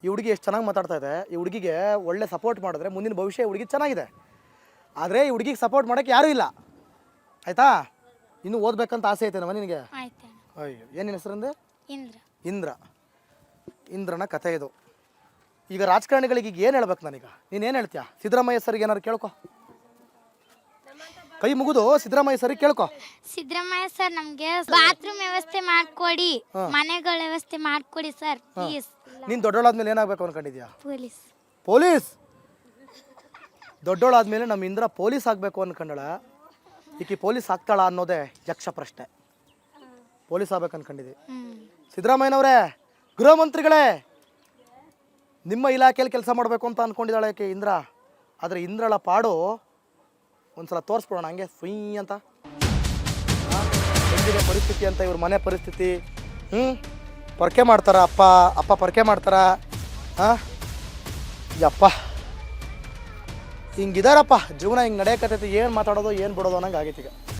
ಈ ಹುಡುಗಿ ಎಷ್ಟು ಚೆನ್ನಾಗಿ ಮಾತಾಡ್ತಾ ಇದೆ. ಈ ಹುಡುಗಿಗೆ ಒಳ್ಳೆ ಸಪೋರ್ಟ್ ಮಾಡಿದ್ರೆ ಮುಂದಿನ ಭವಿಷ್ಯ ಹುಡುಗಿ ಚೆನ್ನಾಗಿದೆ. ಆದರೆ ಈ ಹುಡುಗಿಗೆ ಸಪೋರ್ಟ್ ಮಾಡೋಕ್ಕೆ ಯಾರೂ ಇಲ್ಲ. ಆಯಿತಾ? ಇನ್ನೂ ಓದಬೇಕಂತ ಆಸೆ ಐತೇನವ ನಿನಗೆ? ಆಯ್ತು. ಅಯ್ಯೋ, ಏನಿನ ಹೆಸರಂದೆ? ಇಂದ್ರ. ಇಂದ್ರ. ಇಂದ್ರನ ಕಥೆ ಇದು. ಈಗ ರಾಜಕಾರಣಿಗಳಿಗೆ ಈಗ ಏನು ಹೇಳ್ಬೇಕು ನಾನೀಗ? ನೀನು ಏನು ಹೇಳ್ತೀಯ? ಸಿದ್ದರಾಮಯ್ಯ ಸರ್ಗೆ ಏನಾದ್ರು ಕೇಳ್ಕೊ, ಕೈ ಮುಗಿದು ಸಿದ್ದರಾಮಯ್ಯ ಸರ್ಗೆ ಕೇಳ್ಕೊ. ಸಿದ್ದರಾಮಯ್ಯ ಸರ್ ನಮಗೆ ಬಾತ್ರೂಮ್ ವ್ಯವಸ್ಥೆ ಮಾಡಿಕೊಡಿ, ಮನೆಗಳ ವ್ಯವಸ್ಥೆ ಮಾಡಿಕೊಡಿ ಸರ್ ಪ್ಲೀಸ್. ನೀನು ದೊಡ್ಡೋಳಾದ್ಮೇಲೆ ಏನಾಗಬೇಕು ಅನ್ಕೊಂಡಿದ್ಯಾ? ಪೊಲೀಸ್. ಪೊಲೀಸ್? ದೊಡ್ಡೋಳಾದ್ಮೇಲೆ ನಮ್ಮ ಇಂದ್ರ ಪೊಲೀಸ್ ಆಗಬೇಕು ಅನ್ಕೊಂಡಳ. ಈಕಿ ಪೊಲೀಸ್ ಆಗ್ತಾಳ ಅನ್ನೋದೇ ಯಕ್ಷ ಪ್ರಶ್ನೆ. ಪೊಲೀಸ್ ಆಗ್ಬೇಕು ಅನ್ಕೊಂಡಿದ್ವಿ. ಸಿದ್ದರಾಮಯ್ಯನವರೇ, ಗೃಹ ಮಂತ್ರಿಗಳೇ, ನಿಮ್ಮ ಇಲಾಖೆಯಲ್ಲಿ ಕೆಲಸ ಮಾಡಬೇಕು ಅಂತ ಅಂದ್ಕೊಂಡಿದ್ದಾಳೆ ಆಕೆ ಇಂದ್ರ. ಆದರೆ ಇಂದ್ರಳ ಪಾಡು ಒಂದ್ಸಲ ತೋರಿಸ್ಬಿಡೋಣ ಹಂಗೆ ಸುಯ್ ಅಂತ. ಹೆಂಗಿದೆ ಪರಿಸ್ಥಿತಿ ಅಂತ, ಇವ್ರ ಮನೆ ಪರಿಸ್ಥಿತಿ. ಪೊರಕೆ ಮಾಡ್ತಾರ ಅಪ್ಪ ಪೊರಕೆ ಮಾಡ್ತಾರ. ಯಪ್ಪ, ಹಿಂಗಿದಾರಪ್ಪ ಜೀವನ, ಹಿಂಗೆ ನಡೆಯಕತ್ತೈತಿ. ಏನು ಮಾತಾಡೋದು ಏನು ಬಿಡೋದು ಅನ್ನಂಗೆ ಆಗೈತಿ ಈಗ.